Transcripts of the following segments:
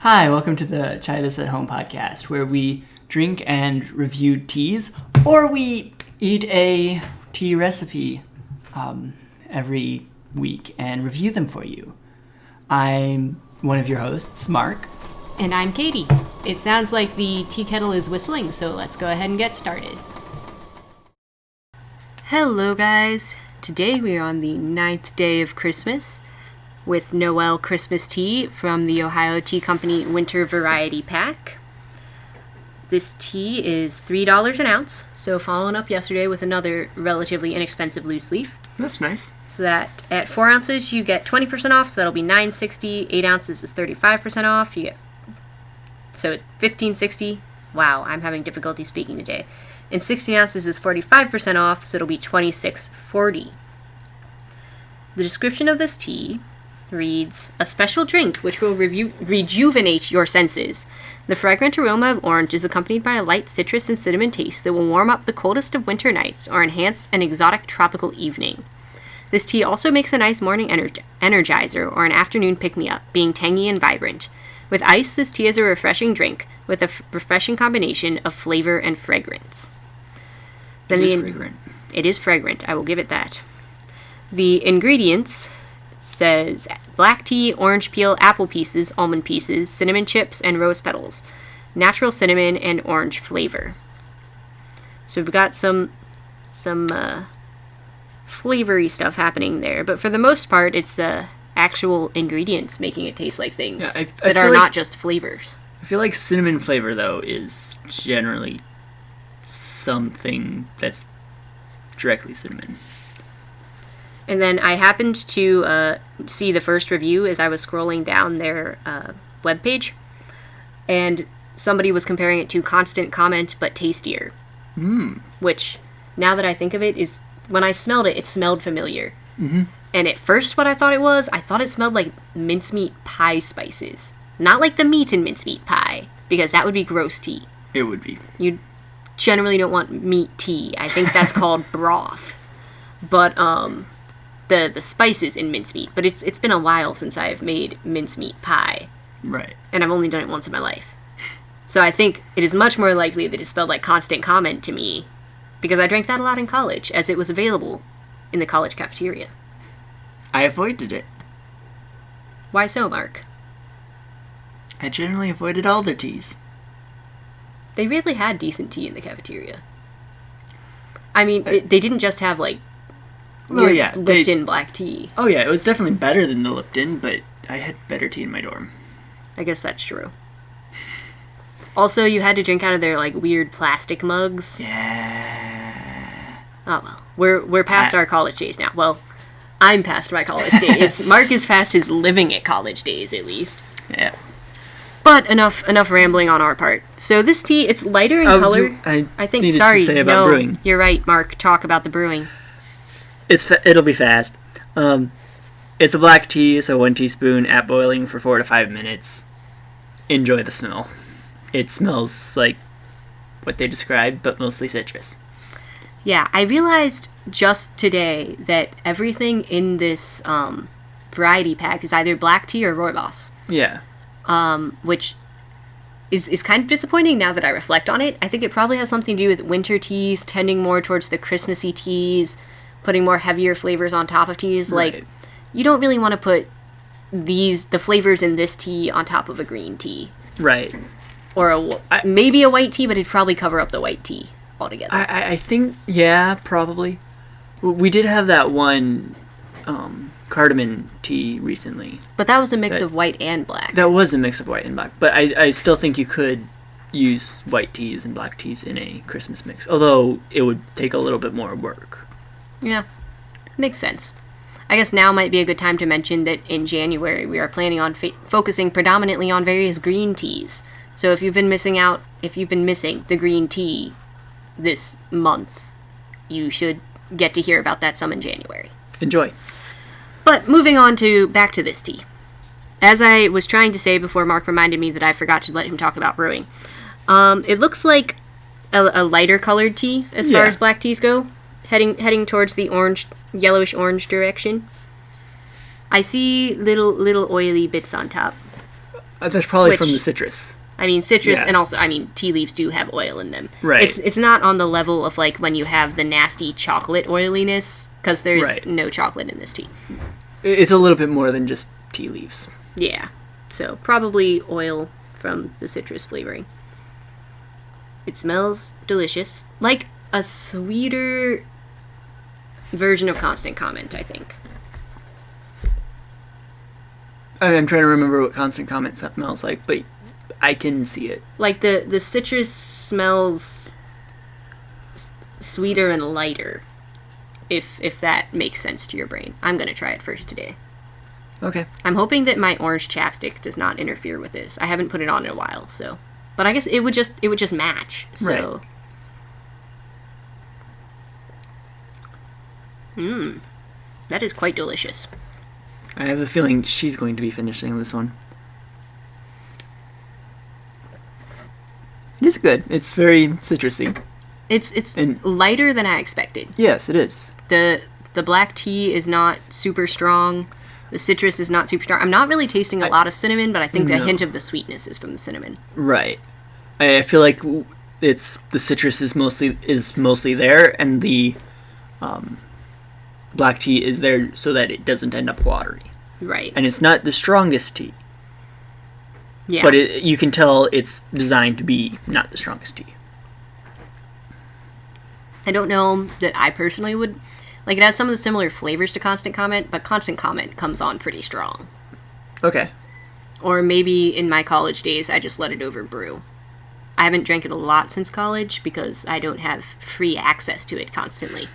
Hi, welcome to the Try This at Home podcast, where we drink and review teas, or we eat a tea recipe every week and review them for you. I'm one of your hosts, Mark. And I'm Katie. It sounds like the tea kettle is whistling, so let's go ahead and get started. Hello, guys. Today we are on the 9th day of Christmas with Noel Christmas Tea from the Ohio Tea Company Winter Variety Pack. This tea is $3 an ounce, so following up yesterday with another relatively inexpensive loose leaf. That's nice. So that at 4 ounces you get 20% off, so that'll be $9.60. 8 ounces is 35% off. You get so $15.60. Wow, I'm having difficulty speaking today. And 16 ounces is 45% off, so it'll be $26.40. The description of this tea reads, a special drink which will rejuvenate your senses. The fragrant aroma of orange is accompanied by a light citrus and cinnamon taste that will warm up the coldest of winter nights or enhance an exotic tropical evening. This tea also makes a nice morning energizer or an afternoon pick-me-up, being tangy and vibrant. With ice, this tea is a refreshing drink with a refreshing combination of flavor and fragrance. It is fragrant. It is fragrant, I will give it that. The ingredients says black tea, orange peel, apple pieces, almond pieces, cinnamon chips, and rose petals. Natural cinnamon and orange flavor. So we've got some flavory stuff happening there, but for the most part, it's actual ingredients making it taste like things that are not just flavors. I feel like cinnamon flavor, though, is generally something that's directly cinnamon. And then I happened to see the first review as I was scrolling down their webpage, and somebody was comparing it to Constant Comment but tastier. Which, now that I think of it, is when I smelled it, it smelled familiar. Mm-hmm. And at first what I thought it smelled like mincemeat pie spices. Not like the meat in mincemeat pie, because that would be gross tea. It would be. You generally don't want meat tea. I think that's called broth. But, the spices in mincemeat, but it's been a while since I've made mincemeat pie. Right. And I've only done it once in my life. So I think it is much more likely that it smelled like Constant Comment to me, because I drank that a lot in college, as it was available in the college cafeteria. I avoided it. Why so, Mark? I generally avoided all their teas. They really had decent tea in the cafeteria. I mean, they didn't just have, like, Lipton black tea. Oh yeah, it was definitely better than the Lipton, but I had better tea in my dorm. I guess that's true. Also, you had to drink out of their, like, weird plastic mugs. Yeah. Oh, well. We're past our college days now. Well, I'm past my college days. Mark is past his living at college days, at least. Yeah. But enough rambling on our part. So this tea, it's lighter in color. I think. Sorry, to say about brewing. You're right, Mark. Talk about the brewing. It'll be fast. It's a black tea, so 1 teaspoon at boiling for 4 to 5 minutes. Enjoy the smell. It smells like what they described, but mostly citrus. Yeah, I realized just today that everything in this variety pack is either black tea or rooibos. Yeah. Which is kind of disappointing now that I reflect on it. I think it probably has something to do with winter teas tending more towards the Christmassy teas, putting more heavier flavors on top of teas. Right. Like, you don't really want to put the flavors in this tea on top of a green tea. Right. Or maybe a white tea, but it'd probably cover up the white tea altogether. I think, yeah, probably. We did have that one cardamom tea recently. But that was a mix of white and black. That was a mix of white and black. But I still think you could use white teas and black teas in a Christmas mix. Although it would take a little bit more work. Yeah, makes sense. I guess now might be a good time to mention that in January we are planning on focusing predominantly on various green teas. So if you've been missing the green tea this month, you should get to hear about that some in January. Enjoy. But moving on back to this tea. As I was trying to say before Mark reminded me that I forgot to let him talk about brewing, it looks like a lighter colored tea as far as black teas go. Heading towards the yellowish orange direction. I see little oily bits on top. That's probably from Which- the citrus. I mean, citrus, Yeah. and also, I mean, tea leaves do have oil in them. Right. It's not on the level of, like, when you have the nasty chocolate oiliness, because there's Right. no chocolate in this tea. It's a little bit more than just tea leaves. Yeah. So, probably oil from the citrus flavoring. It smells delicious. Like a sweeter version of Constant Comment, I think. I'm trying to remember what Constant Comment smells like, but I can see it. Like, the citrus smells sweeter and lighter, if that makes sense to your brain. I'm going to try it first today. Okay. I'm hoping that my orange chapstick does not interfere with this. I haven't put it on in a while, so... But I guess it would just match, so... Right. That is quite delicious. I have a feeling she's going to be finishing this one. It is good. It's very citrusy. It's And- lighter than I expected. Yes, it is. The black tea is not super strong. The citrus is not super strong. I'm not really tasting a lot of cinnamon, but I think the No. hint of the sweetness is from the cinnamon. Right. I feel like it's the citrus is mostly there, and the black tea is there so that it doesn't end up watery. Right. And it's not the strongest tea, Yeah. but you can tell it's designed to be not the strongest tea. I don't know that I personally would... Like, it has some of the similar flavors to Constant Comment, but Constant Comment comes on pretty strong. Okay. Or maybe in my college days, I just let it over brew. I haven't drank it a lot since college because I don't have free access to it constantly.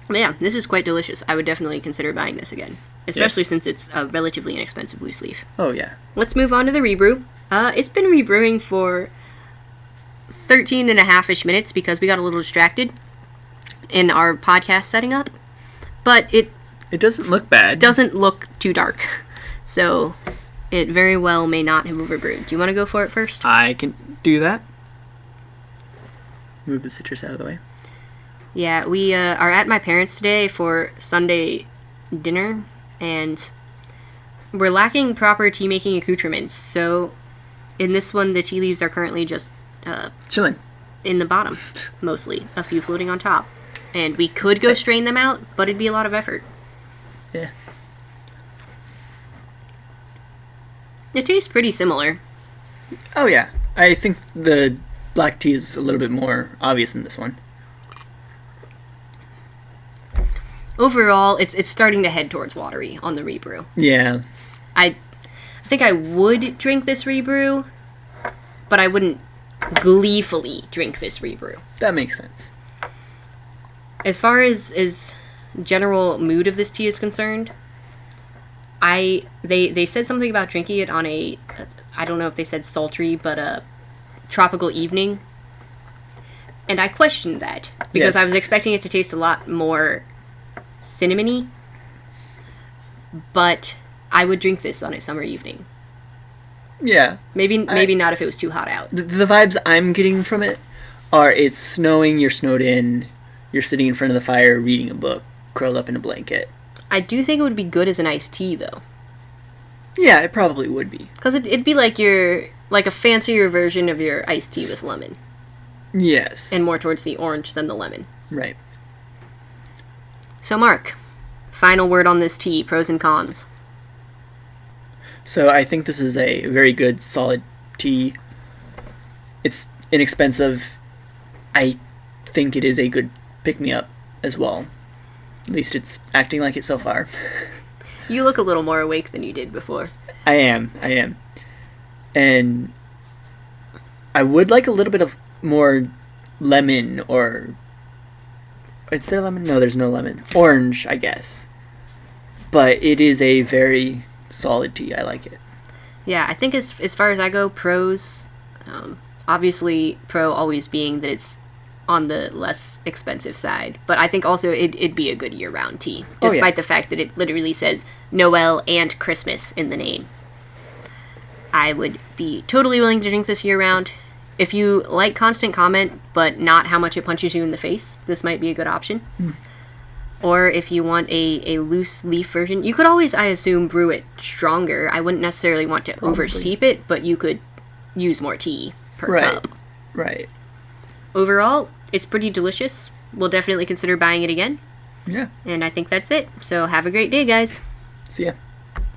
But yeah, this is quite delicious. I would definitely consider buying this again. Especially since it's a relatively inexpensive loose leaf. Oh, yeah. Let's move on to the rebrew. It's been rebrewing for 13 and a half-ish minutes because we got a little distracted in our podcast setting up. But it It doesn't look bad. doesn't look too dark. So it very well may not have overbrewed. Do you want to go for it first? I can do that. Move the citrus out of the way. Yeah, we are at my parents' today for Sunday dinner, and we're lacking proper tea-making accoutrements. So in this one, the tea leaves are currently just Chillin'. in the bottom, mostly. A few floating on top. And we could go strain them out, but it'd be a lot of effort. Yeah. It tastes pretty similar. Oh, yeah. I think the black tea is a little bit more obvious in this one. Overall, it's starting to head towards watery on the rebrew. Yeah. I think I would drink this rebrew, but I wouldn't gleefully drink this rebrew. That makes sense. As far as general mood of this tea is concerned, they said something about drinking it on a, I don't know if they said sultry, but a tropical evening. And I questioned that because Yes. I was expecting it to taste a lot more cinnamony, but I would drink this on a summer evening. Yeah. Maybe not if it was too hot out. The vibes I'm getting from it are it's snowing, you're snowed in, you're sitting in front of the fire reading a book, curled up in a blanket. I do think it would be good as an iced tea, though. Yeah, it probably would be. Because it'd be like a fancier version of your iced tea with lemon. Yes. And more towards the orange than the lemon. Right. So, Mark, final word on this tea, pros and cons. So I think this is a very good, solid tea. It's inexpensive. I think it is a good pick-me-up as well. At least it's acting like it so far. You look a little more awake than you did before. I am. And I would like a little bit of more lemon or... Is there lemon? No, there's no lemon. Orange, I guess. But it is a very solid tea. I like it. Yeah, I think as far as I go, pros, obviously pro always being that it's on the less expensive side. But I think also it'd be a good year-round tea, despite the fact that it literally says Noel and Christmas in the name. I would be totally willing to drink this year-round. If you like Constant Comment, but not how much it punches you in the face, this might be a good option. Or if you want a loose leaf version, you could always, I assume, brew it stronger. I wouldn't necessarily want to oversteep it, but you could use more tea per cup. Right. Overall, it's pretty delicious. We'll definitely consider buying it again. Yeah. And I think that's it. So have a great day, guys. See ya.